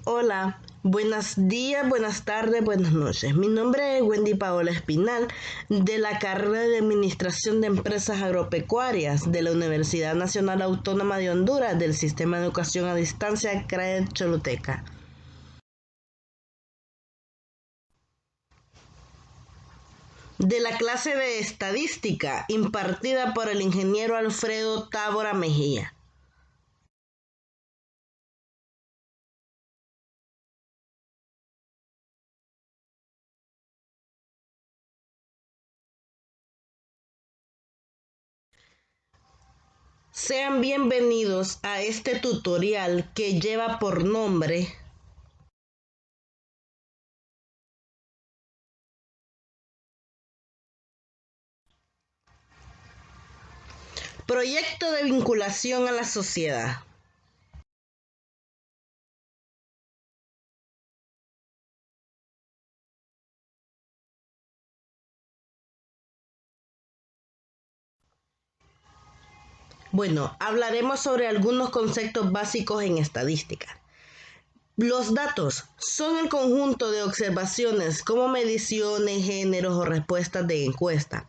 Hola, buenos días, buenas tardes, buenas noches. Mi nombre es Wendy Paola Espinal, de la carrera de Administración de Empresas Agropecuarias de la Universidad Nacional Autónoma de Honduras del Sistema de Educación a Distancia CRAE Choluteca. De la clase de Estadística impartida por el ingeniero Alfredo Tábora Mejía. Sean bienvenidos a este tutorial que lleva por nombre Proyecto de vinculación a la sociedad. Bueno, hablaremos sobre algunos conceptos básicos en estadística. Los datos son el conjunto de observaciones como mediciones, géneros o respuestas de encuesta.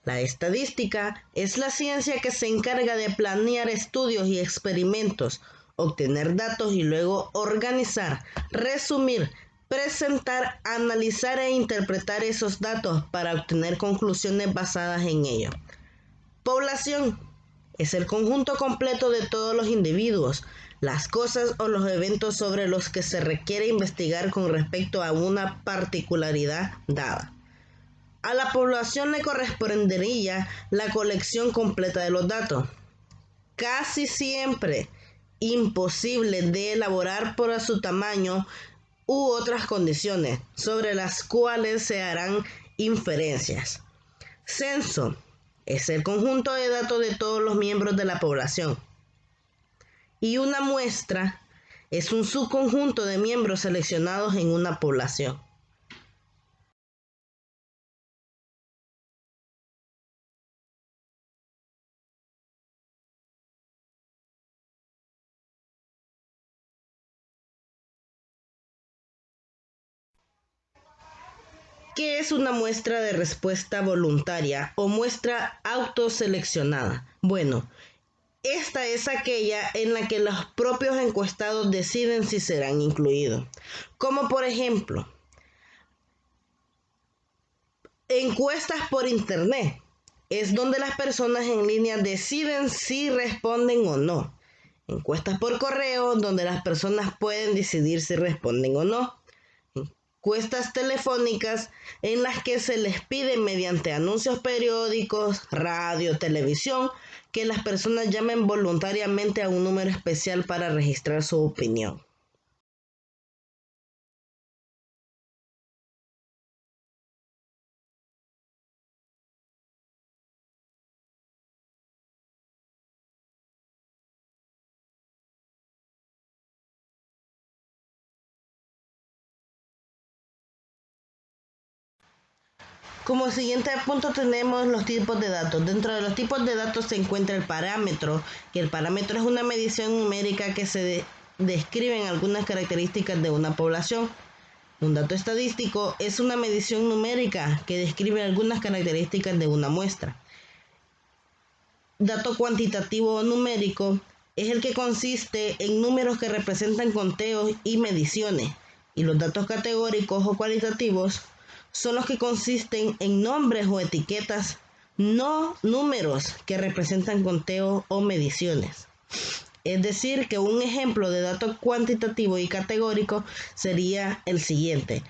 La estadística es la ciencia que se encarga de planear estudios y experimentos, obtener datos y luego organizar, resumir, presentar, analizar e interpretar esos datos para obtener conclusiones basadas en ellos. Población es el conjunto completo de todos los individuos, las cosas o los eventos sobre los que se requiere investigar con respecto a una particularidad dada. A la población le correspondería la colección completa de los datos, casi siempre imposible de elaborar por su tamaño u otras condiciones sobre las cuales se harán inferencias. Censo es el conjunto de datos de todos los miembros de la población. Y una muestra es un subconjunto de miembros seleccionados en una población. ¿Qué es una muestra de respuesta voluntaria o muestra autoseleccionada? Bueno, esta es aquella en la que los propios encuestados deciden si serán incluidos. Como por ejemplo, encuestas por internet. Es donde las personas en línea deciden si responden o no. Encuestas por correo, donde las personas pueden decidir si responden o no. Encuestas telefónicas en las que se les pide mediante anuncios periódicos, radio, televisión, que las personas llamen voluntariamente a un número especial para registrar su opinión. Como siguiente punto tenemos los tipos de datos. Dentro de los tipos de datos se encuentra el parámetro, que el parámetro es una medición numérica que se describen algunas características de una población. Un dato estadístico es una medición numérica que describe algunas características de una muestra. Dato cuantitativo o numérico es el que consiste en números que representan conteos y mediciones. Y los datos categóricos o cualitativos son los que consisten en nombres o etiquetas, no números que representan conteos o mediciones. Es decir, que un ejemplo de dato cuantitativo y categórico sería el siguiente.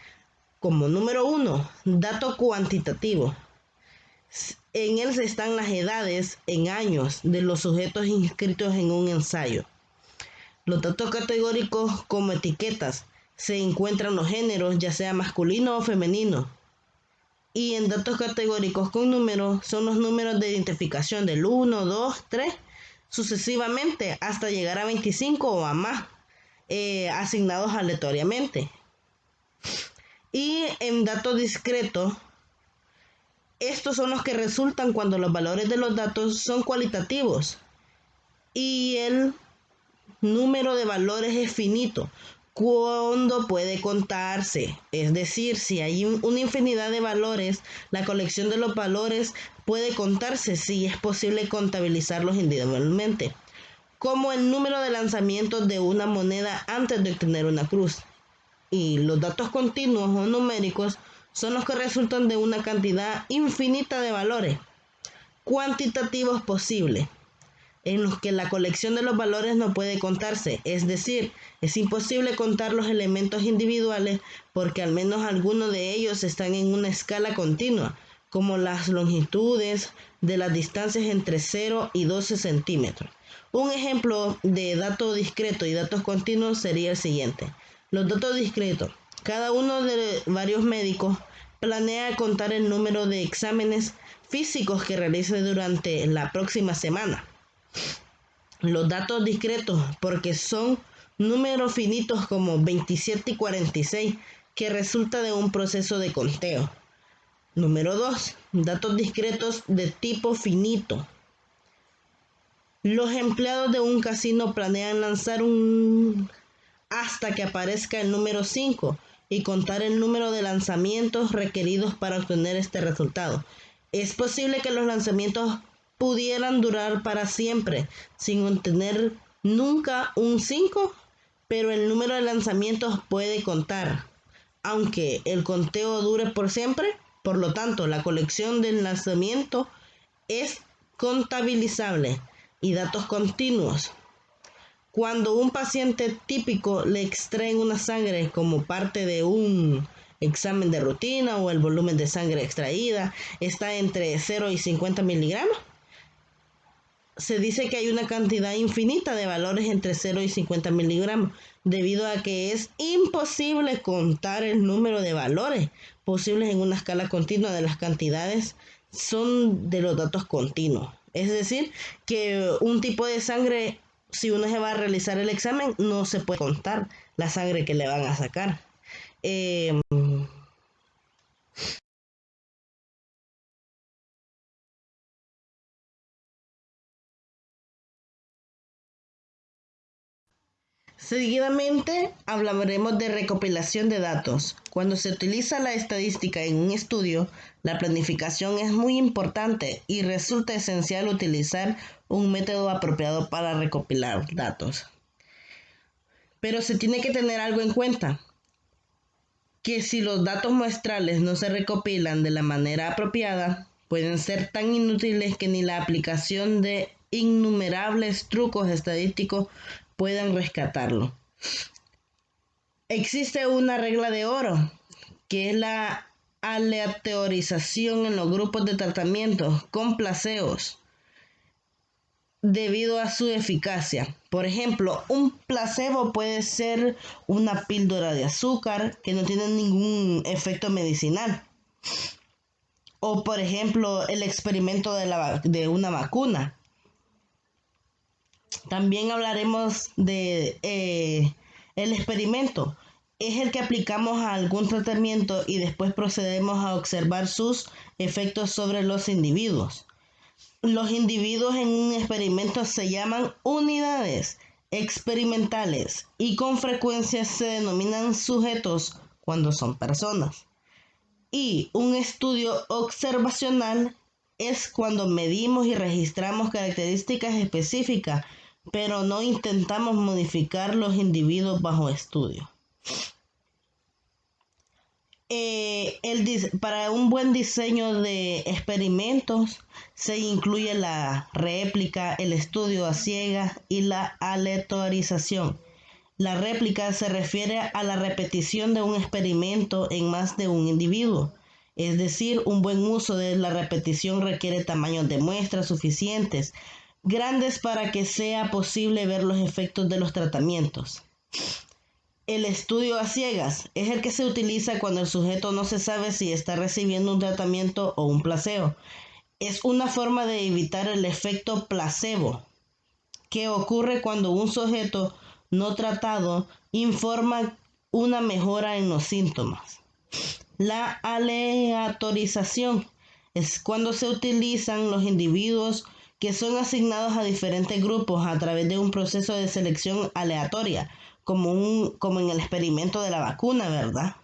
Como número 1, dato cuantitativo. En él están las edades en años de los sujetos inscritos en un ensayo. Los datos categóricos como etiquetas se encuentran los géneros, ya sea masculino o femenino. Y en datos categóricos con números son los números de identificación del 1, 2, 3, sucesivamente hasta llegar a 25 o a más, asignados aleatoriamente. Y en datos discretos, estos son los que resultan cuando los valores de los datos son cualitativos y el número de valores es finito, ¿Cuándo puede contarse? Es decir, si hay una infinidad de valores, la colección de los valores puede contarse si es posible contabilizarlos individualmente, como el número de lanzamientos de una moneda antes de obtener una cruz. Y los datos continuos o numéricos son los que resultan de una cantidad infinita de valores cuantitativos posibles, en los que la colección de los valores no puede contarse, es decir, es imposible contar los elementos individuales porque al menos algunos de ellos están en una escala continua, como las longitudes de las distancias entre 0 y 12 centímetros. Un ejemplo de dato discreto y datos continuos sería el siguiente. Los datos discretos. Cada uno de varios médicos planea contar el número de exámenes físicos que realice durante la próxima semana. Los datos discretos, porque son números finitos como 27 y 46, que resulta de un proceso de conteo. Número 2. Datos discretos de tipo finito. Los empleados de un casino planean lanzar hasta que aparezca el número 5 y contar el número de lanzamientos requeridos para obtener este resultado. Es posible que los lanzamientos pudieran durar para siempre sin obtener nunca un 5, pero el número de lanzamientos puede contar, aunque el conteo dure por siempre. Por lo tanto, la colección del lanzamiento es contabilizable y datos continuos. Cuando un paciente típico le extraen una sangre como parte de un examen de rutina o el volumen de sangre extraída está entre 0 y 50 miligramos, se dice que hay una cantidad infinita de valores entre 0 y 50 miligramos, debido a que es imposible contar el número de valores posibles en una escala continua de las cantidades son de los datos continuos. Es decir, que un tipo de sangre, si uno se va a realizar el examen, no se puede contar la sangre que le van a sacar. Seguidamente hablaremos de recopilación de datos. Cuando se utiliza la estadística en un estudio, la planificación es muy importante y resulta esencial utilizar un método apropiado para recopilar datos. Pero se tiene que tener algo en cuenta, que si los datos muestrales no se recopilan de la manera apropiada, pueden ser tan inútiles que ni la aplicación de innumerables trucos estadísticos puedan rescatarlo. Existe una regla de oro, que es la aleatorización en los grupos de tratamientos con placebos debido a su eficacia. Por ejemplo, un placebo puede ser una píldora de azúcar que no tiene ningún efecto medicinal. O por ejemplo, el experimento de una vacuna. También hablaremos de el experimento. Es el que aplicamos a algún tratamiento y después procedemos a observar sus efectos sobre los individuos. Los individuos en un experimento se llaman unidades experimentales y con frecuencia se denominan sujetos cuando son personas. Y un estudio observacional es cuando medimos y registramos características específicas, pero no intentamos modificar los individuos bajo estudio. Para un buen diseño de experimentos se incluye la réplica, el estudio a ciegas y la aleatorización. La réplica se refiere a la repetición de un experimento en más de un individuo. Es decir, un buen uso de la repetición requiere tamaños de muestras suficientes, grandes para que sea posible ver los efectos de los tratamientos. El estudio a ciegas es el que se utiliza cuando el sujeto no se sabe si está recibiendo un tratamiento o un placebo. Es una forma de evitar el efecto placebo, que ocurre cuando un sujeto no tratado informa una mejora en los síntomas. La aleatorización es cuando se utilizan los individuos que son asignados a diferentes grupos a través de un proceso de selección aleatoria. como en el experimento de la vacuna, ¿verdad?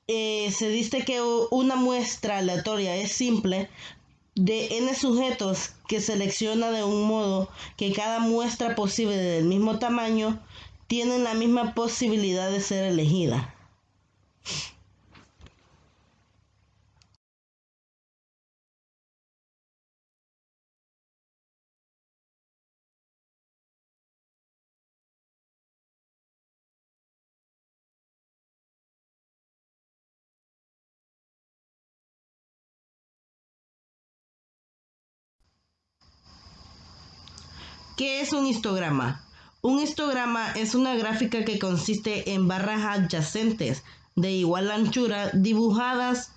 Se dice que una muestra aleatoria es simple de n sujetos que selecciona de un modo que cada muestra posible del mismo tamaño tienen la misma posibilidad de ser elegida. ¿Qué es un histograma? Un histograma es una gráfica que consiste en barras adyacentes de igual anchura dibujadas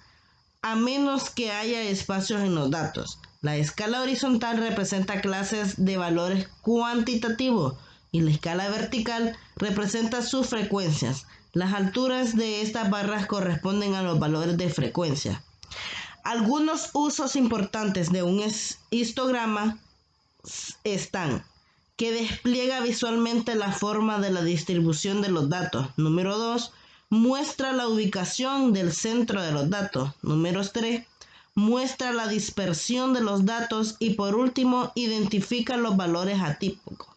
a menos que haya espacios en los datos. La escala horizontal representa clases de valores cuantitativos y la escala vertical representa sus frecuencias. Las alturas de estas barras corresponden a los valores de frecuencia. Algunos usos importantes de un histograma están: que despliega visualmente la forma de la distribución de los datos. Número 2, muestra la ubicación del centro de los datos. Número 3, muestra la dispersión de los datos. Y por último, identifica los valores atípicos.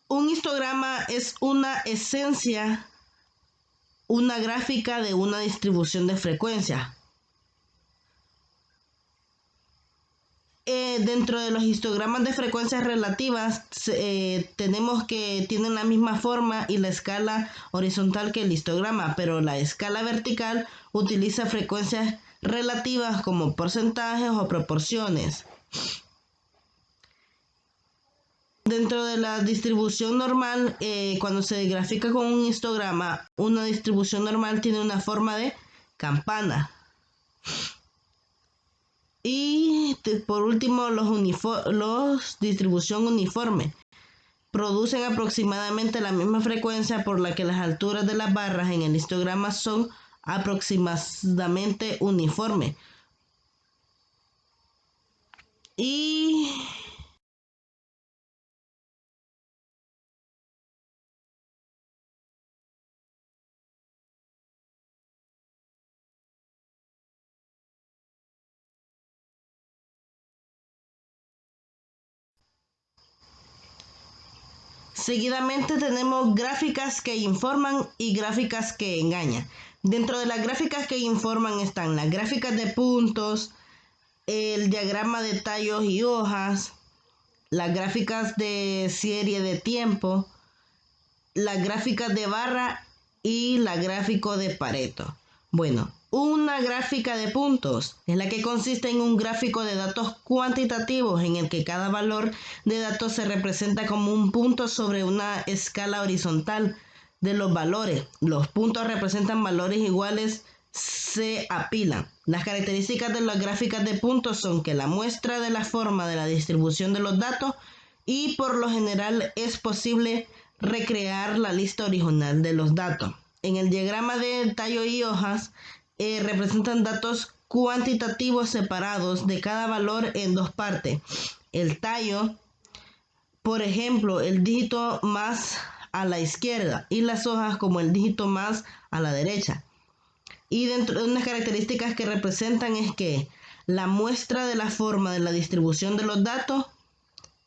Un histograma es una esencia, una gráfica de una distribución de frecuencias. Dentro de los histogramas de frecuencias relativas tenemos que tienen la misma forma y la escala horizontal que el histograma, pero la escala vertical utiliza frecuencias relativas como porcentajes o proporciones. Dentro de la distribución normal, cuando se grafica con un histograma, una distribución normal tiene una forma de campana. Y por último, los distribución uniforme producen aproximadamente la misma frecuencia, por la que las alturas de las barras en el histograma son aproximadamente uniformes. Y seguidamente tenemos gráficas que informan y gráficas que engañan. Dentro de las gráficas que informan están las gráficas de puntos, el diagrama de tallos y hojas, las gráficas de serie de tiempo, las gráficas de barra y la gráfico de Pareto. Bueno, una gráfica de puntos es la que consiste en un gráfico de datos cuantitativos en el que cada valor de datos se representa como un punto sobre una escala horizontal de los valores. Los puntos representan valores iguales, se apilan. Las características de las gráficas de puntos son que la muestra de la forma de la distribución de los datos y por lo general es posible recrear la lista original de los datos. En el diagrama de tallo y hojas representan datos cuantitativos separados de cada valor en dos partes. El tallo, por ejemplo, el dígito más a la izquierda, y las hojas como el dígito más a la derecha. Y dentro de unas características que representan es que la muestra de la forma de la distribución de los datos.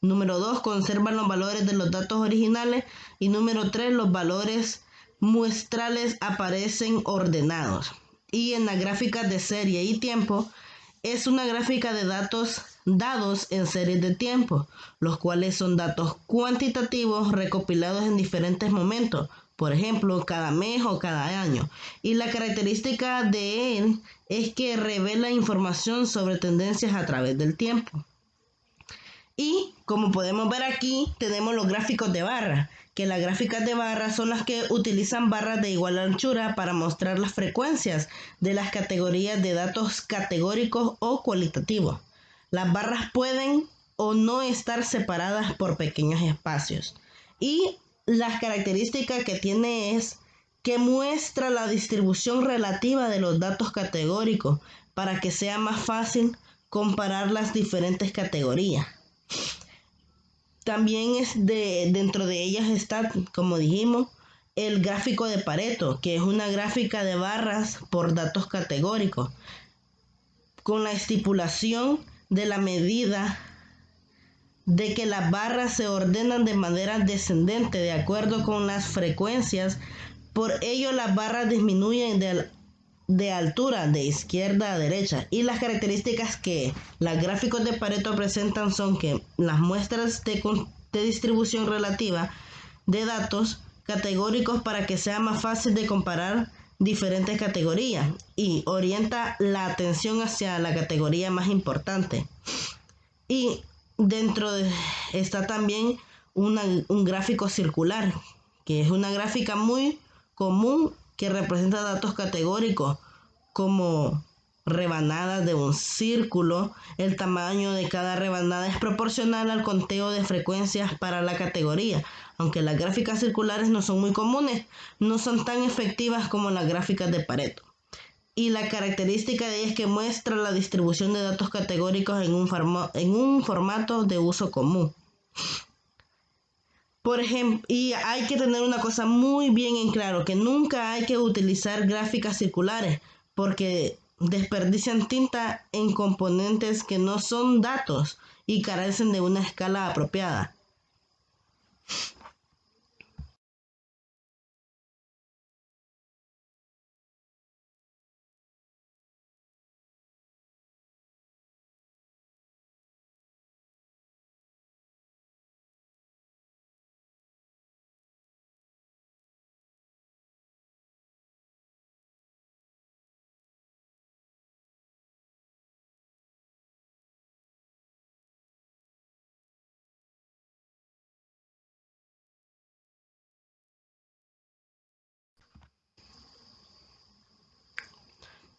Número 2, conservan los valores de los datos originales. Y número 3, los valores muestrales aparecen ordenados. Y en las gráficas de serie y tiempo, es una gráfica de datos dados en series de tiempo, los cuales son datos cuantitativos recopilados en diferentes momentos, por ejemplo, cada mes o cada año. Y la característica de él es que revela información sobre tendencias a través del tiempo. Y como podemos ver aquí, tenemos los gráficos de barra, que las gráficas de barra son las que utilizan barras de igual anchura para mostrar las frecuencias de las categorías de datos categóricos o cualitativos. Las barras pueden o no estar separadas por pequeños espacios. Y las características que tiene es que muestra la distribución relativa de los datos categóricos para que sea más fácil comparar las diferentes categorías. También dentro de ellas está, como dijimos, el gráfico de Pareto, que es una gráfica de barras por datos categóricos, con la estipulación de la medida de que las barras se ordenan de manera descendente de acuerdo con las frecuencias. Por ello, las barras disminuyen de altura de izquierda a derecha, y las características que los gráficos de Pareto presentan son que las muestras de distribución relativa de datos categóricos para que sea más fácil de comparar diferentes categorías y orienta la atención hacia la categoría más importante. Y dentro está también un gráfico circular, que es una gráfica muy común que representa datos categóricos como rebanadas de un círculo. El tamaño de cada rebanada es proporcional al conteo de frecuencias para la categoría. Aunque las gráficas circulares no son muy comunes, no son tan efectivas como las gráficas de Pareto. Y la característica de ella es que muestra la distribución de datos categóricos en un formato de uso común. Por ejemplo, y hay que tener una cosa muy bien en claro, que nunca hay que utilizar gráficas circulares, porque desperdician tinta en componentes que no son datos y carecen de una escala apropiada.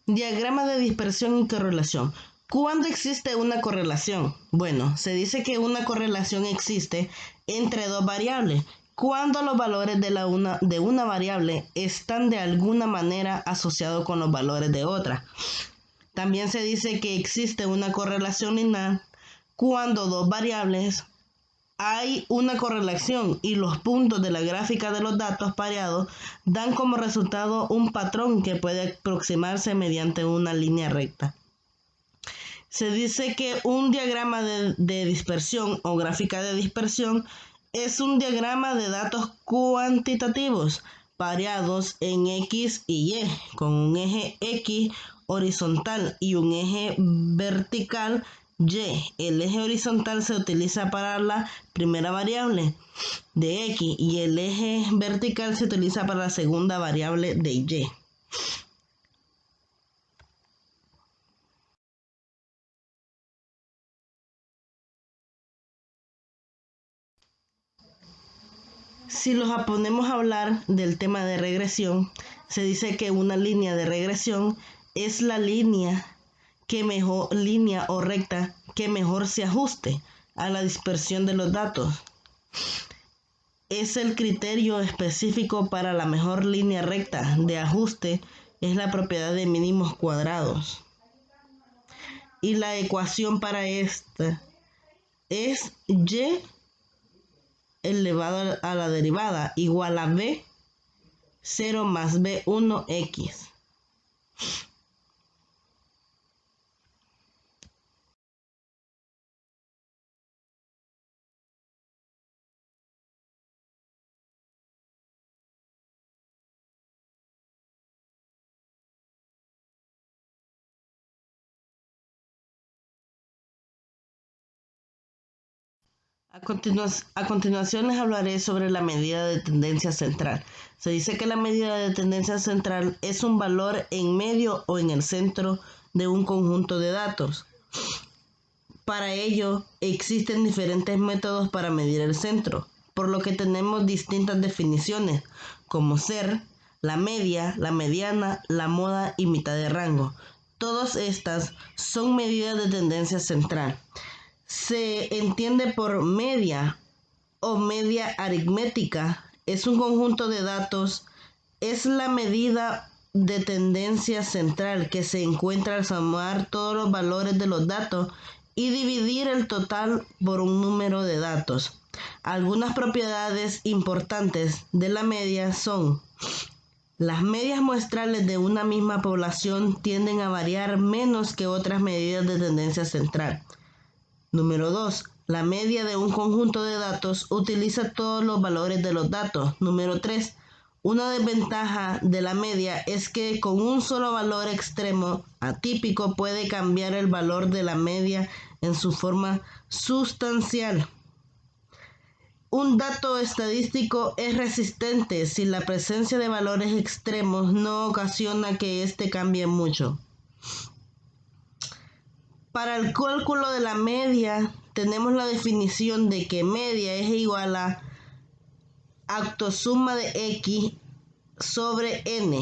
Diagrama de dispersión y correlación. ¿Cuándo existe una correlación? Bueno, se dice que una correlación existe entre dos variables, cuando los valores de una variable están de alguna manera asociados con los valores de otra. También se dice que existe una correlación lineal cuando dos variables hay una correlación y los puntos de la gráfica de los datos pareados dan como resultado un patrón que puede aproximarse mediante una línea recta. Se dice que un diagrama de dispersión o gráfica de dispersión es un diagrama de datos cuantitativos pareados en X y Y, con un eje X horizontal y un eje vertical Y. El eje horizontal se utiliza para la primera variable de X y el eje vertical se utiliza para la segunda variable de Y. Si los ponemos a hablar del tema de regresión, se dice que una línea de regresión es la línea o recta que mejor se ajuste a la dispersión de los datos. Es el criterio específico para la mejor línea recta de ajuste, es la propiedad de mínimos cuadrados. Y la ecuación para esta es y elevado a la derivada igual a b 0 más b1x. A continuación les hablaré sobre la medida de tendencia central. Se dice que la medida de tendencia central es un valor en medio o en el centro de un conjunto de datos. Para ello existen diferentes métodos para medir el centro, por lo que tenemos distintas definiciones, como ser, la media, la mediana, la moda y mitad de rango. Todas estas son medidas de tendencia central. Se entiende por media o media aritmética, es un conjunto de datos, es la medida de tendencia central que se encuentra al sumar todos los valores de los datos y dividir el total por un número de datos. Algunas propiedades importantes de la media son: las medias muestrales de una misma población tienden a variar menos que otras medidas de tendencia central. Número 2. La media de un conjunto de datos utiliza todos los valores de los datos. Número 3. Una desventaja de la media es que con un solo valor extremo atípico puede cambiar el valor de la media en su forma sustancial. Un dato estadístico es resistente si la presencia de valores extremos no ocasiona que éste cambie mucho. Para el cálculo de la media, tenemos la definición de que media es igual a autosuma de x sobre n.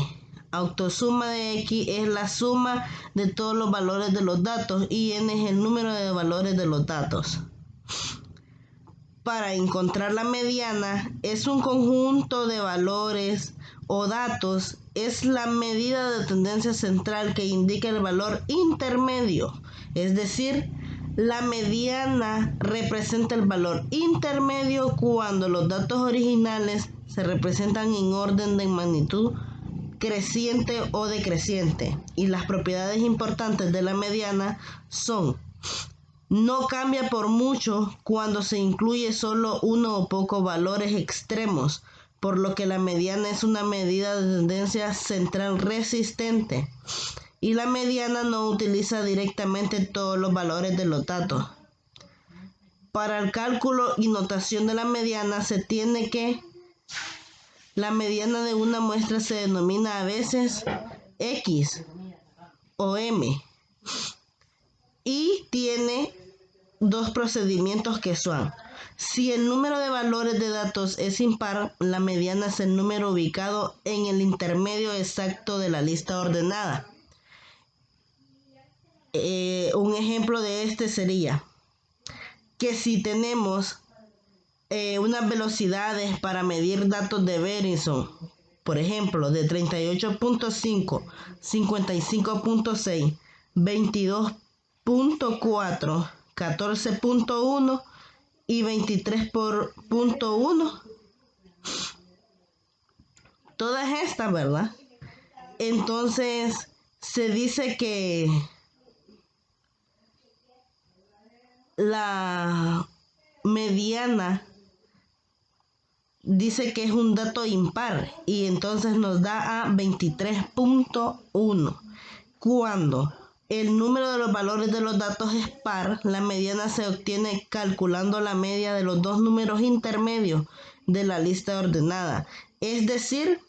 Autosuma de x es la suma de todos los valores de los datos y n es el número de valores de los datos. Para encontrar la mediana, es un conjunto de valores o datos, es la medida de tendencia central que indica el valor intermedio, es decir, la mediana representa el valor intermedio cuando los datos originales se representan en orden de magnitud creciente o decreciente. Y las propiedades importantes de la mediana son: no cambia por mucho cuando se incluye solo uno o pocos valores extremos, por lo que la mediana es una medida de tendencia central resistente. Y la mediana no utiliza directamente todos los valores de los datos. Para el cálculo y notación de la mediana se tiene que la mediana de una muestra se denomina a veces X o M y tiene dos procedimientos que son: si el número de valores de datos es impar, la mediana es el número ubicado en el intermedio exacto de la lista ordenada. Un ejemplo de este sería que si tenemos unas velocidades para medir datos de Verizon, por ejemplo, de 38.5, 55.6, 22.4, 14.1 y 23.1, todas estas, ¿verdad? Entonces se dice que la mediana dice que es un dato impar y entonces nos da a 23.1. Cuando el número de los valores de los datos es par, la mediana se obtiene calculando la media de los dos números intermedios de la lista ordenada. Es decir,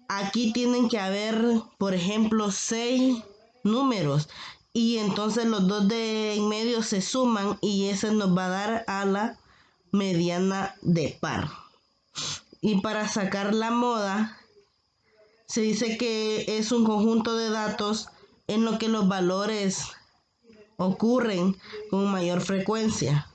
aquí tienen que haber, por ejemplo, 6 números y entonces los dos de en medio se suman y ese nos va a dar a la mediana de par. Y para sacar la moda, se dice que es un conjunto de datos en lo que los valores ocurren con mayor frecuencia.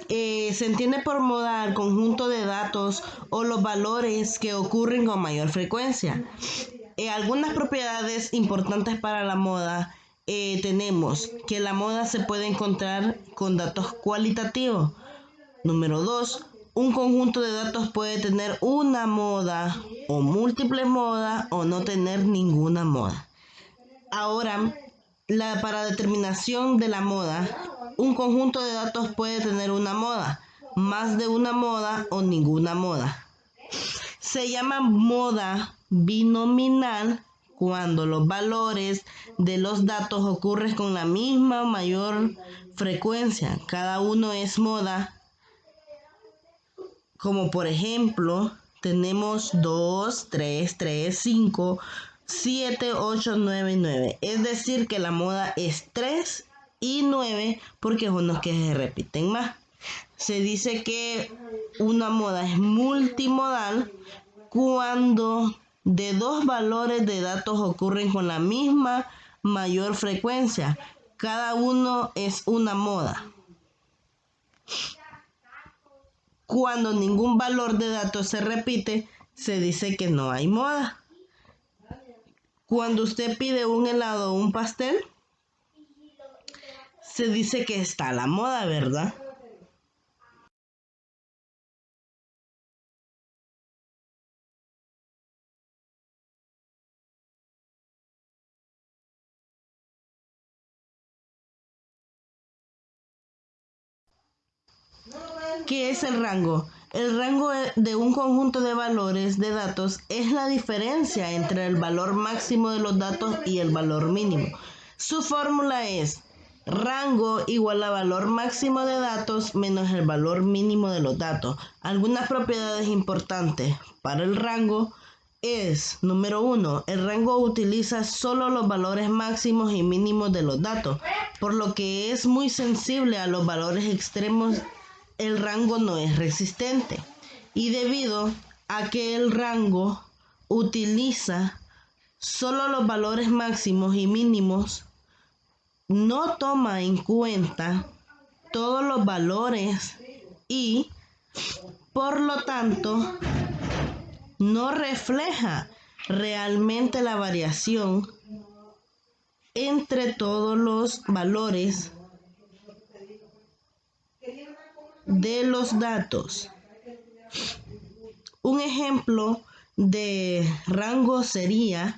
Se entiende por moda el conjunto de datos o los valores que ocurren con mayor frecuencia. Algunas propiedades importantes para la moda, tenemos que la moda se puede encontrar con datos cualitativos. Número 2, un conjunto de datos puede tener una moda o múltiples modas o no tener ninguna moda. Ahora, para determinación de la moda, un conjunto de datos puede tener una moda, más de una moda o ninguna moda. Se llama moda binominal cuando los valores de los datos ocurren con la misma o mayor frecuencia. Cada uno es moda, como por ejemplo, tenemos 2, 3, 3, 5, 7, 8, 9 y 9. Es decir, que la moda es 3 y 9 porque son los que se repiten más. Se dice que una moda es multimodal cuando de dos valores de datos ocurren con la misma mayor frecuencia. Cada uno es una moda. Cuando ningún valor de datos se repite, se dice que no hay moda. Cuando usted pide un helado o un pastel, se dice que está a la moda, ¿verdad? ¿Qué es el rango? El rango de un conjunto de valores de datos es la diferencia entre el valor máximo de los datos y el valor mínimo. Su fórmula es rango igual a valor máximo de datos menos el valor mínimo de los datos. Algunas propiedades importantes para el rango es, número 1, el rango utiliza solo los valores máximos y mínimos de los datos, por lo que es muy sensible a los valores extremos. El rango no es resistente y debido a que el rango utiliza solo los valores máximos y mínimos, no toma en cuenta todos los valores y por lo tanto no refleja realmente la variación entre todos los valores de los datos. Un ejemplo de rango sería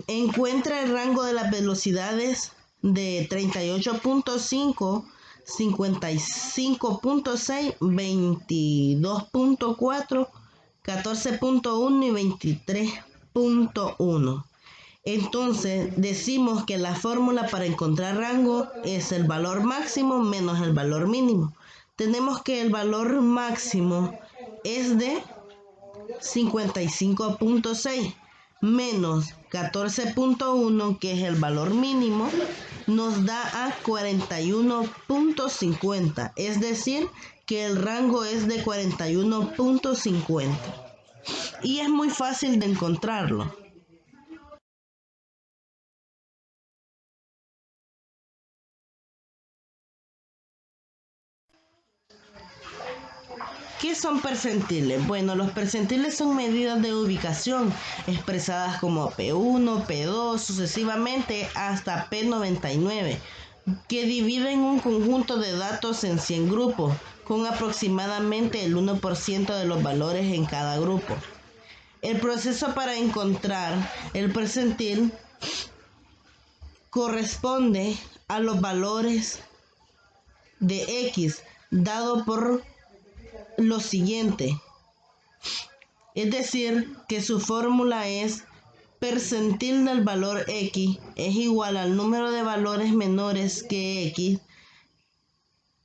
encuentra el rango de las velocidades de 38.5, 55.6, 22.4, 14.1 y 23.1. Entonces decimos que la fórmula para encontrar rango es el valor máximo menos el valor mínimo. Tenemos que el valor máximo es de 55.6 menos 14.1, que es el valor mínimo, nos da a 41.50, es decir, que el rango es de 41.50 y es muy fácil de encontrarlo. ¿Qué son percentiles? Bueno, los percentiles son medidas de ubicación expresadas como P1, P2, sucesivamente hasta P99, que dividen un conjunto de datos en 100 grupos, con aproximadamente el 1% de los valores en cada grupo. El proceso para encontrar el percentil corresponde a los valores de X dado por lo siguiente, es decir, que su fórmula es percentil del valor X es igual al número de valores menores que X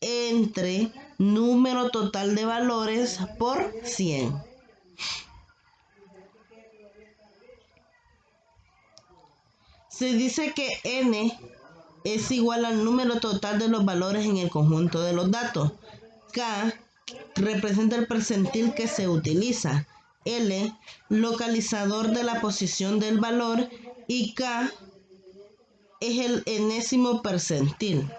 entre número total de valores por 100. Se dice que N es igual al número total de los valores en el conjunto de los datos. K representa el percentil que se utiliza, L, localizador de la posición del valor, y K es el enésimo percentil.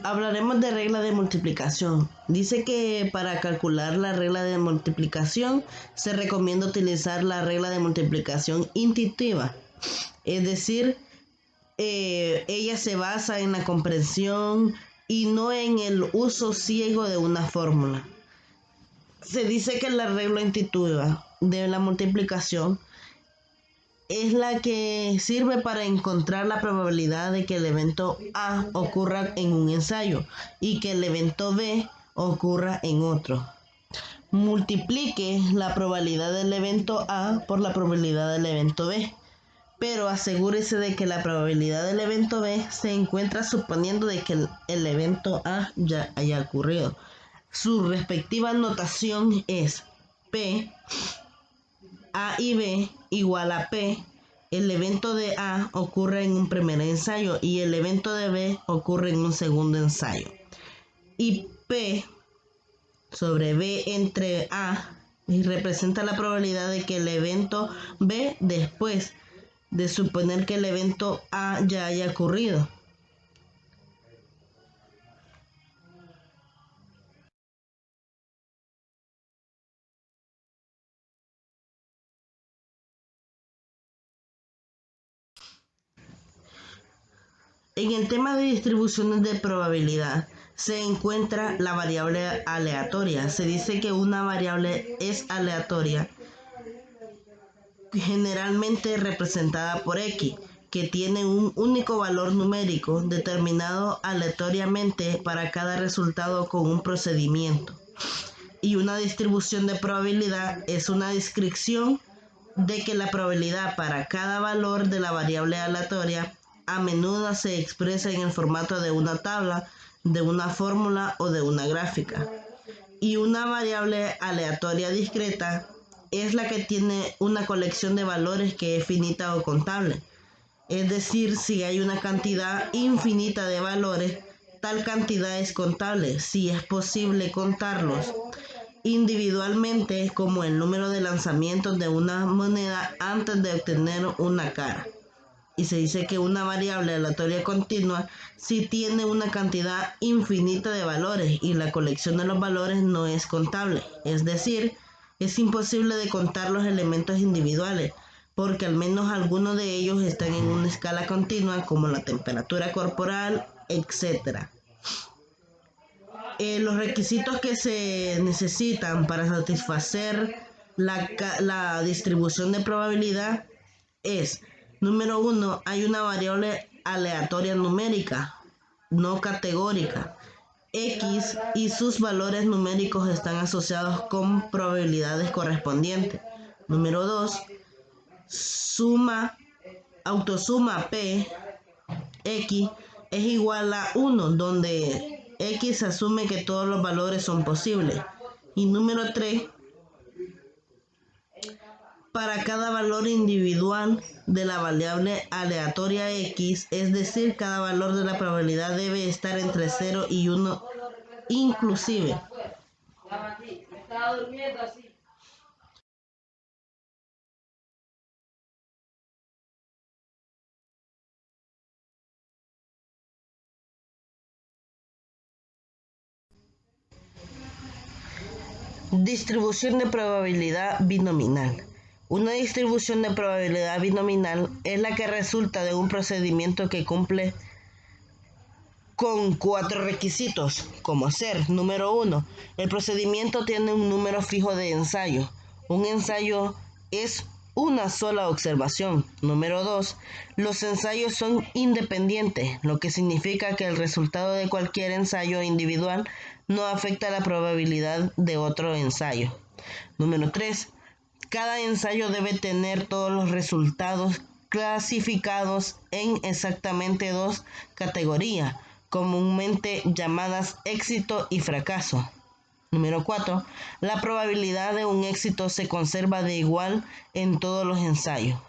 Hablaremos de regla de multiplicación. Dice que para calcular la regla de multiplicación se recomienda utilizar la regla de multiplicación intuitiva. Es decir, ella se basa en la comprensión y no en el uso ciego de una fórmula. Se dice que la regla intuitiva de la multiplicación es la que sirve para encontrar la probabilidad de que el evento A ocurra en un ensayo y que el evento B ocurra en otro. multiplique la probabilidad del evento A por la probabilidad del evento B, pero asegúrese de que la probabilidad del evento B se encuentra suponiendo de que el evento A ya haya ocurrido. Su respectiva notación es P, A y B igual a P. El evento de A ocurre en un primer ensayo y el evento de B ocurre en un segundo ensayo. Y P sobre B entre A representa la probabilidad de que el evento B, después de suponer que el evento A ya haya ocurrido. En el tema de distribuciones de probabilidad se encuentra la variable aleatoria. Se dice que una variable es aleatoria, generalmente representada por X, que tiene un único valor numérico determinado aleatoriamente para cada resultado con un procedimiento. Y una distribución de probabilidad es una descripción de que la probabilidad para cada valor de la variable aleatoria a menudo se expresa en el formato de una tabla, de una fórmula o de una gráfica. Y una variable aleatoria discreta es la que tiene una colección de valores que es finita o contable. Es decir, si hay una cantidad infinita de valores, tal cantidad es contable, si es posible contarlos individualmente, como el número de lanzamientos de una moneda antes de obtener una cara. Y se dice que una variable aleatoria continua sí tiene una cantidad infinita de valores y la colección de los valores no es contable. Es decir, es imposible de contar los elementos individuales, porque al menos algunos de ellos están en una escala continua, como la temperatura corporal, etc. Los requisitos que se necesitan para satisfacer la distribución de probabilidad es: número 1, hay una variable aleatoria numérica, no categórica. X y sus valores numéricos están asociados con probabilidades correspondientes. Número 2, autosuma P, X es igual a 1, donde X asume que todos los valores son posibles. Y número 3, para cada valor individual de la variable aleatoria X, es decir, cada valor de la probabilidad debe estar entre 0 y 1 inclusive. Distribución de probabilidad binominal. Una distribución de probabilidad binominal es la que resulta de un procedimiento que cumple con 4 requisitos, como ser: número 1, el procedimiento tiene un número fijo de ensayos. Un ensayo es una sola observación. Número 2, los ensayos son independientes, lo que significa que el resultado de cualquier ensayo individual no afecta la probabilidad de otro ensayo. Número 3, cada ensayo debe tener todos los resultados clasificados en exactamente 2 categorías, comúnmente llamadas éxito y fracaso. Número 4. La probabilidad de un éxito se conserva de igual en todos los ensayos.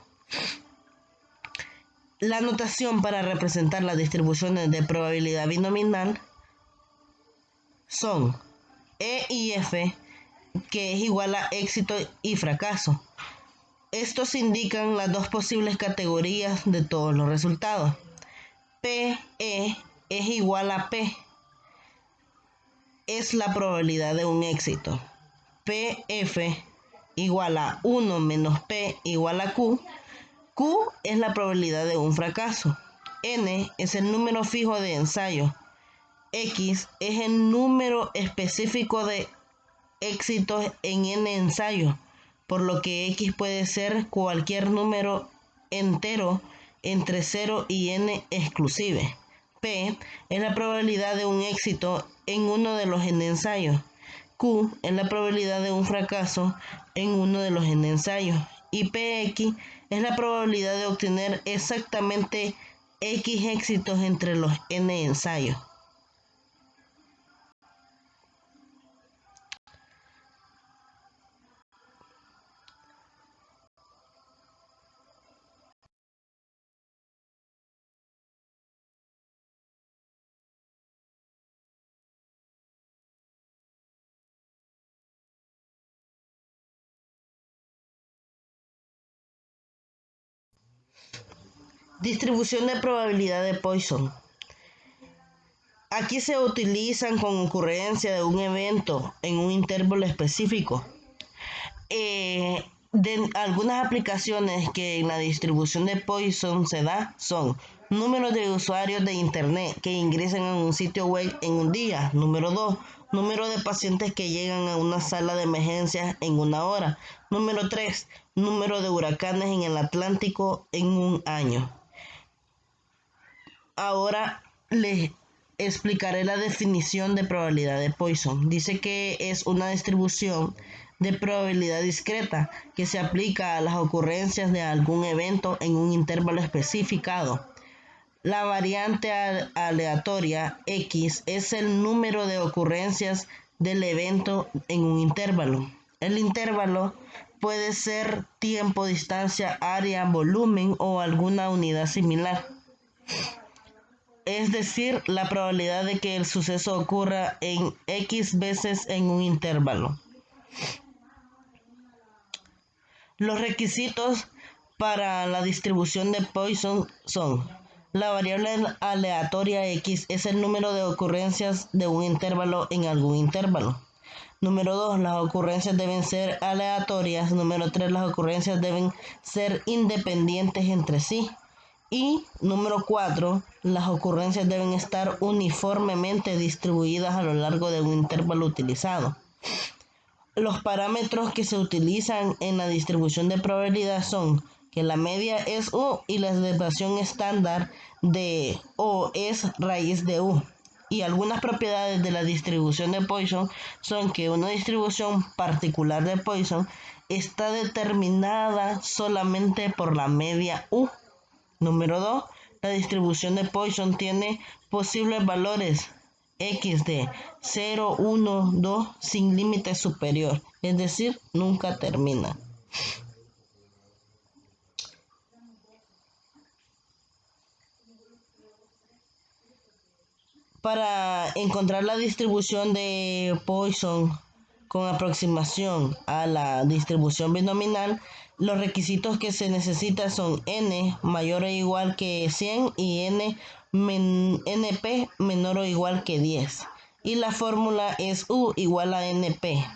La notación para representar las distribuciones de probabilidad binominal son E y F, que es igual a éxito y fracaso. Estos indican las dos posibles categorías de todos los resultados. PE es igual a P, es la probabilidad de un éxito. PF igual a 1 menos P igual a Q. Q es la probabilidad de un fracaso. N es el número fijo de ensayo. X es el número específico de éxitos en N ensayos, por lo que X puede ser cualquier número entero entre 0 y N exclusive. P es la probabilidad de un éxito en uno de los N ensayos. Q es la probabilidad de un fracaso en uno de los n ensayos y Px es la probabilidad de obtener exactamente X éxitos entre los n ensayos. Distribución de probabilidad de Poisson. Aquí se utilizan con ocurrencia de un evento en un intervalo específico. De algunas aplicaciones que en la distribución de Poisson se da son números de usuarios de internet que ingresan a un sitio web en un día. Número 2, número de pacientes que llegan a una sala de emergencias en una hora. Número 3, número de huracanes en el Atlántico en un año. Ahora les explicaré la definición de probabilidad de Poisson. Dice que es una distribución de probabilidad discreta que se aplica a las ocurrencias de algún evento en un intervalo especificado. La variante aleatoria X es el número de ocurrencias del evento en un intervalo. El intervalo puede ser tiempo, distancia, área, volumen o alguna unidad similar. Es decir, la probabilidad de que el suceso ocurra en X veces en un intervalo. Los requisitos para la distribución de Poisson son: la variable aleatoria X es el número de ocurrencias de un intervalo en algún intervalo. Número 2, las ocurrencias deben ser aleatorias. Número 3, las ocurrencias deben ser independientes entre sí. Y número 4, las ocurrencias deben estar uniformemente distribuidas a lo largo de un intervalo utilizado. Los parámetros que se utilizan en la distribución de probabilidad son que la media es U y la desviación estándar de O es raíz de U. Y algunas propiedades de la distribución de Poisson son que una distribución particular de Poisson está determinada solamente por la media U. Número 2, la distribución de Poisson tiene posibles valores X de 0, 1, 2 sin límite superior, es decir, nunca termina. Para encontrar la distribución de Poisson con aproximación a la distribución binominal, los requisitos que se necesitan son n mayor o igual que 100 y np menor o igual que 10. Y la fórmula es U igual a np.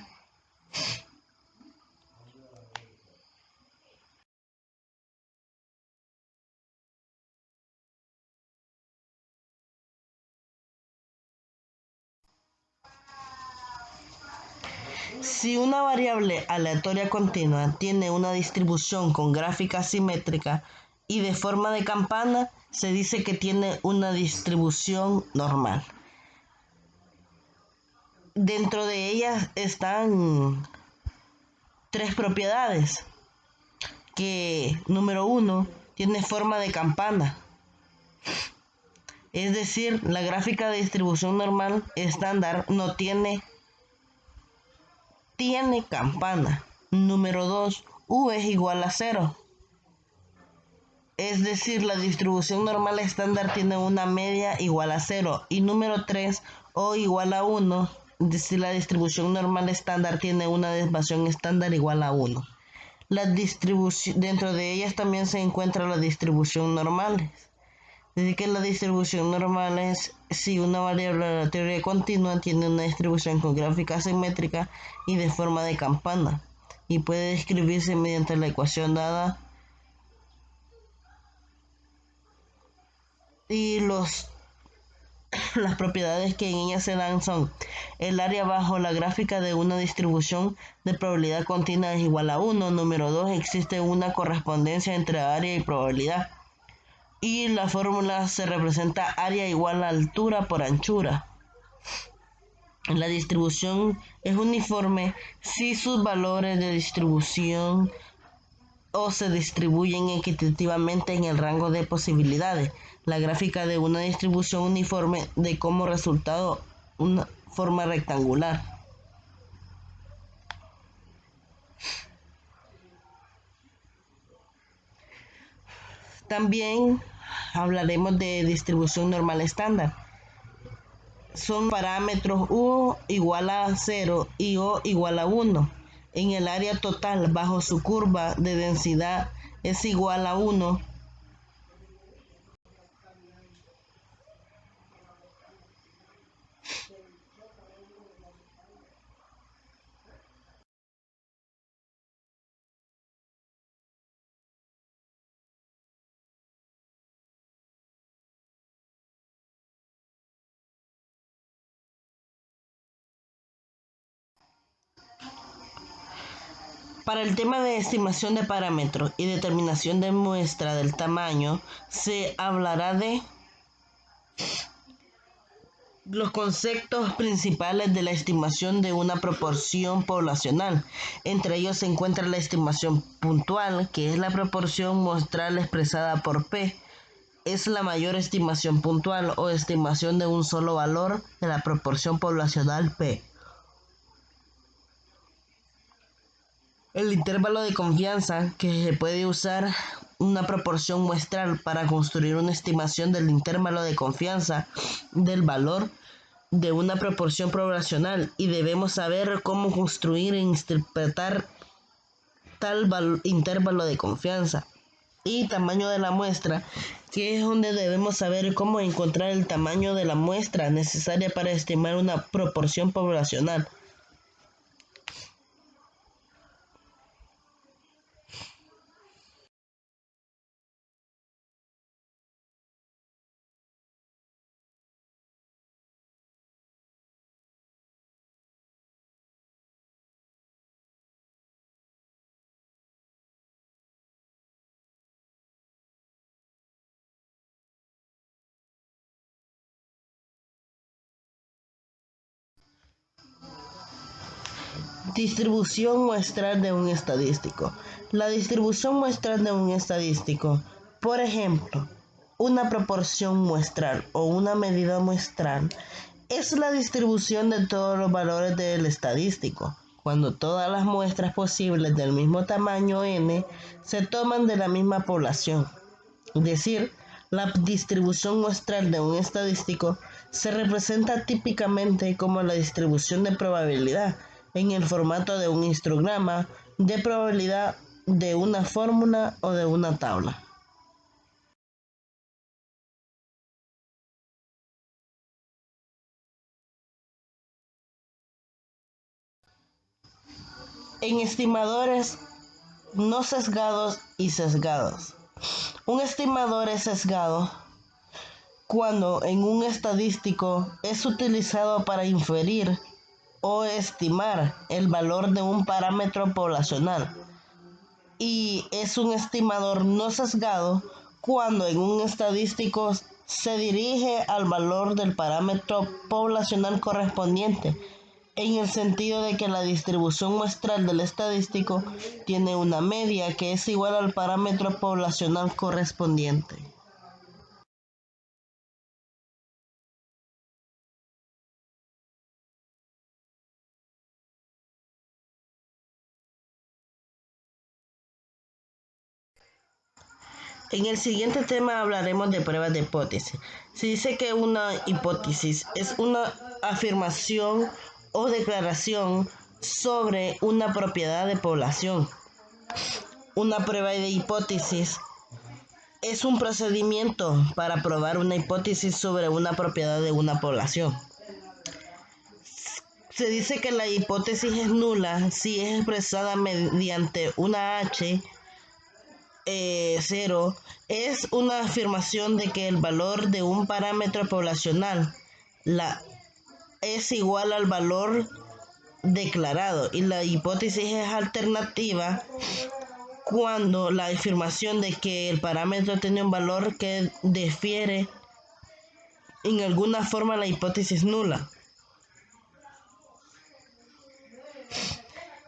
Si una variable aleatoria continua tiene una distribución con gráfica simétrica y de forma de campana, se dice que tiene una distribución normal. Dentro de ellas están tres propiedades, que número 1 tiene forma de campana. Es decir, la gráfica de distribución normal estándar no tiene campana. Número 2, U es igual a 0. Es decir, la distribución normal estándar tiene una media igual a 0. Y número 3, O igual a 1. Es decir, la distribución normal estándar tiene una desviación estándar igual a 1. Dentro de ellas también se encuentra la distribución normal. Dice que la distribución normal es si una variable aleatoria continua tiene una distribución con gráfica simétrica y de forma de campana, y puede describirse mediante la ecuación dada. Y las propiedades que en ella se dan son: el área bajo la gráfica de una distribución de probabilidad continua es igual a 1. Número 2, existe una correspondencia entre área y probabilidad. Y la fórmula se representa área igual a altura por anchura. La distribución es uniforme si sus valores de distribución o se distribuyen equitativamente en el rango de posibilidades. La gráfica de una distribución uniforme da como resultado una forma rectangular. También hablaremos de distribución normal estándar. Son parámetros U igual a 0 y O igual a 1. En el área total bajo su curva de densidad es igual a 1. Para el tema de estimación de parámetros y determinación de muestra del tamaño, se hablará de los conceptos principales de la estimación de una proporción poblacional. Entre ellos se encuentra la estimación puntual, que es la proporción muestral expresada por P. Es la mayor estimación puntual o estimación de un solo valor de la proporción poblacional P. El intervalo de confianza, que se puede usar una proporción muestral para construir una estimación del intervalo de confianza del valor de una proporción poblacional, y debemos saber cómo construir e interpretar tal intervalo de confianza. Y tamaño de la muestra, que es donde debemos saber cómo encontrar el tamaño de la muestra necesaria para estimar una proporción poblacional. Distribución muestral de un estadístico. La distribución muestral de un estadístico, por ejemplo, una proporción muestral o una medida muestral, es la distribución de todos los valores del estadístico, cuando todas las muestras posibles del mismo tamaño n se toman de la misma población. Es decir, la distribución muestral de un estadístico se representa típicamente como la distribución de probabilidad en el formato de un histograma de probabilidad de una fórmula o de una tabla. En estimadores no sesgados y sesgados. Un estimador es sesgado cuando en un estadístico es utilizado para inferir o estimar el valor de un parámetro poblacional, y es un estimador no sesgado cuando en un estadístico se dirige al valor del parámetro poblacional correspondiente, en el sentido de que la distribución muestral del estadístico tiene una media que es igual al parámetro poblacional correspondiente. En el siguiente tema hablaremos de pruebas de hipótesis. Se dice que una hipótesis es una afirmación o declaración sobre una propiedad de población. Una prueba de hipótesis es un procedimiento para probar una hipótesis sobre una propiedad de una población. Se dice que la hipótesis es nula si es expresada mediante una H 0, es una afirmación de que el valor de un parámetro poblacional es igual al valor declarado, y la hipótesis es alternativa cuando la afirmación de que el parámetro tiene un valor que difiere en alguna forma la hipótesis nula.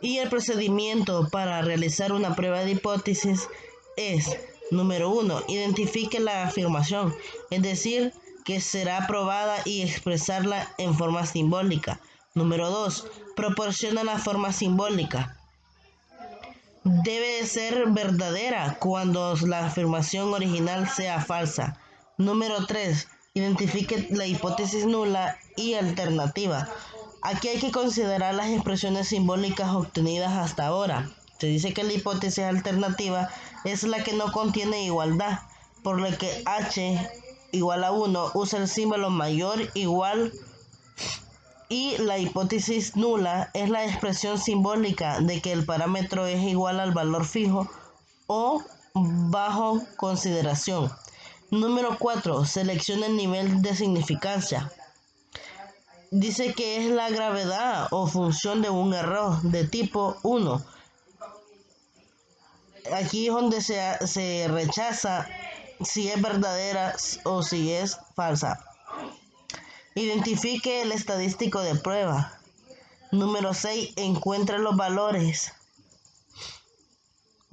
Y el procedimiento para realizar una prueba de hipótesis es, número 1, identifique la afirmación, es decir, que será probada y expresarla en forma simbólica. Número 2, proporciona la forma simbólica. Debe ser verdadera cuando la afirmación original sea falsa. Número 3. Identifique la hipótesis nula y alternativa. Aquí hay que considerar las expresiones simbólicas obtenidas hasta ahora. Se dice que la hipótesis alternativa es la que no contiene igualdad, por lo que h igual a 1 usa el símbolo mayor igual, y la hipótesis nula es la expresión simbólica de que el parámetro es igual al valor fijo o bajo consideración. Número 4. Selecciona el nivel de significancia. Dice que es la gravedad o función de un error de tipo 1. Aquí es donde se rechaza si es verdadera o si es falsa. Identifique el estadístico de prueba. Número 6. Encuentre los valores.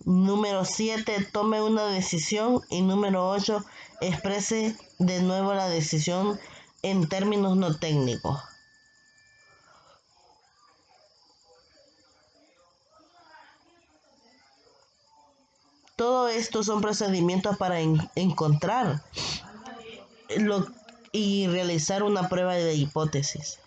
Número 7. Tome una decisión. Y número 8. Exprese de nuevo la decisión en términos no técnicos. Todo esto son procedimientos para encontrar y realizar una prueba de hipótesis.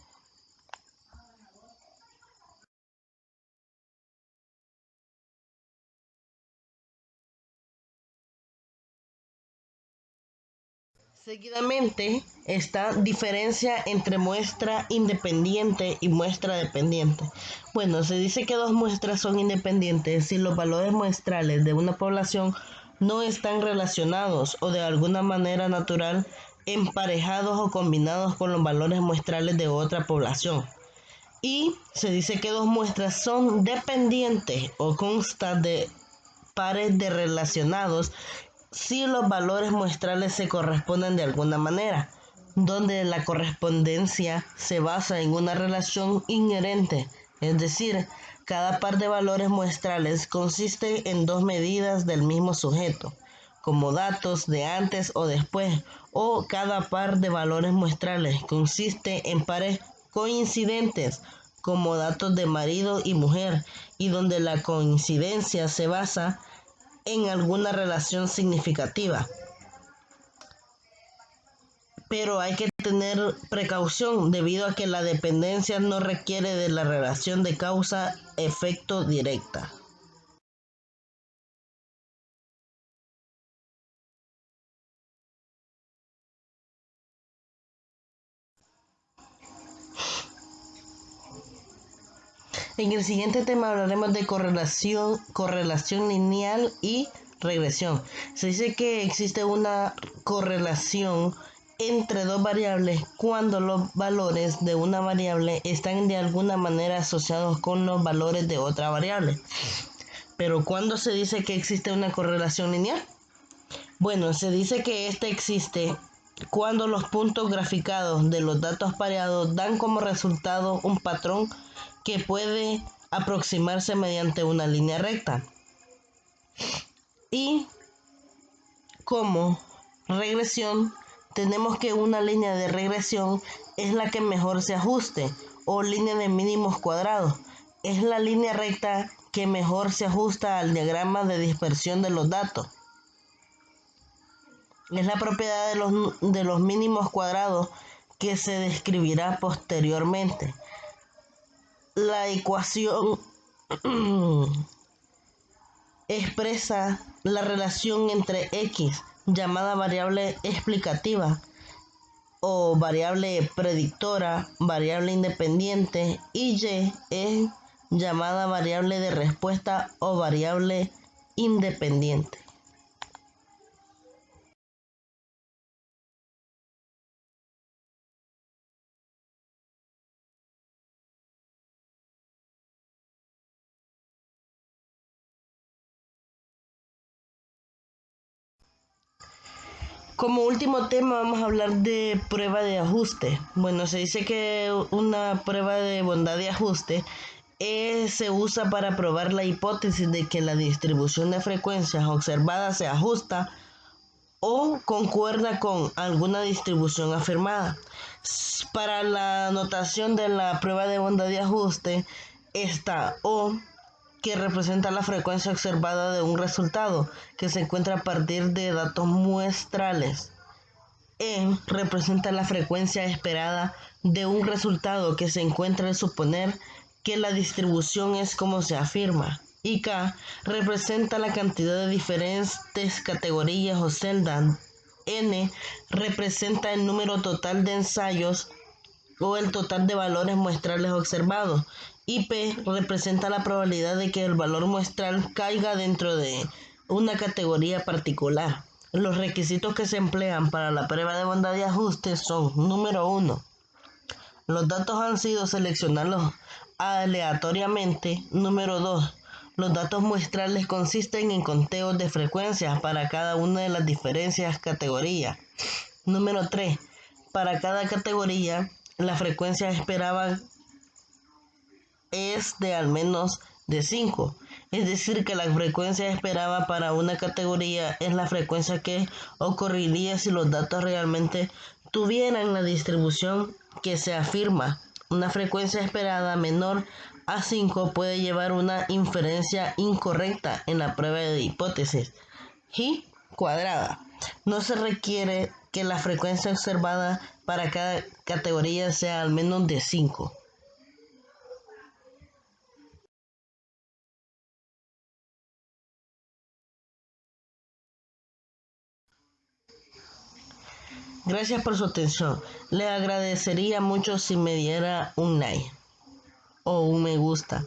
Seguidamente está diferencia entre muestra independiente y muestra dependiente. Bueno, se dice que dos muestras son independientes si los valores muestrales de una población no están relacionados o de alguna manera natural emparejados o combinados con los valores muestrales de otra población. Y se dice que dos muestras son dependientes o constan de pares de relacionados si los valores muestrales se corresponden de alguna manera, donde la correspondencia se basa en una relación inherente, es decir, cada par de valores muestrales consiste en dos medidas del mismo sujeto, como datos de antes o después, o cada par de valores muestrales consiste en pares coincidentes, como datos de marido y mujer, y donde la coincidencia se basa en alguna relación significativa. Pero hay que tener precaución debido a que la dependencia no requiere de la relación de causa-efecto directa. En el siguiente tema hablaremos de correlación lineal y regresión. Se dice que existe una correlación entre dos variables cuando los valores de una variable están de alguna manera asociados con los valores de otra variable. Pero ¿cuándo se dice que existe una correlación lineal? Bueno, se dice que esta existe cuando los puntos graficados de los datos pareados dan como resultado un patrón que puede aproximarse mediante una línea recta. Y como regresión, tenemos que una línea de regresión es la que mejor se ajuste, o línea de mínimos cuadrados. Es la línea recta que mejor se ajusta al diagrama de dispersión de los datos. Es la propiedad de los mínimos cuadrados que se describirá posteriormente. La ecuación expresa la relación entre x, llamada variable explicativa o variable predictora, variable independiente, y y es llamada variable de respuesta o variable independiente. Como último tema vamos a hablar de prueba de ajuste. Bueno, se dice que una prueba de bondad de ajuste Se usa para probar la hipótesis de que la distribución de frecuencias observadas se ajusta o concuerda con alguna distribución afirmada. Para la notación de la prueba de onda de ajuste está O, que representa la frecuencia observada de un resultado que se encuentra a partir de datos muestrales. E representa la frecuencia esperada de un resultado que se encuentra al suponer que la distribución es como se afirma. Y K representa la cantidad de diferentes categorías o celdas. N representa el número total de ensayos o el total de valores muestrales observados. Y P representa la probabilidad de que el valor muestral caiga dentro de una categoría particular. Los requisitos que se emplean para la prueba de onda de ajuste son: número 1. Los datos han sido seleccionados aleatoriamente. Número 2. Los datos muestrales consisten en conteos de frecuencias para cada una de las diferentes categorías. Número 3. Para cada categoría, la frecuencia esperada es de al menos de 5. Es decir, que la frecuencia esperada para una categoría es la frecuencia que ocurriría si los datos realmente tuvieran la distribución que se afirma. Una frecuencia esperada menor a 5 puede llevar una inferencia incorrecta en la prueba de hipótesis. Y cuadrada. No se requiere que la frecuencia observada para cada categoría sea al menos de 5. Gracias por su atención. Le agradecería mucho si me diera un like o un me gusta.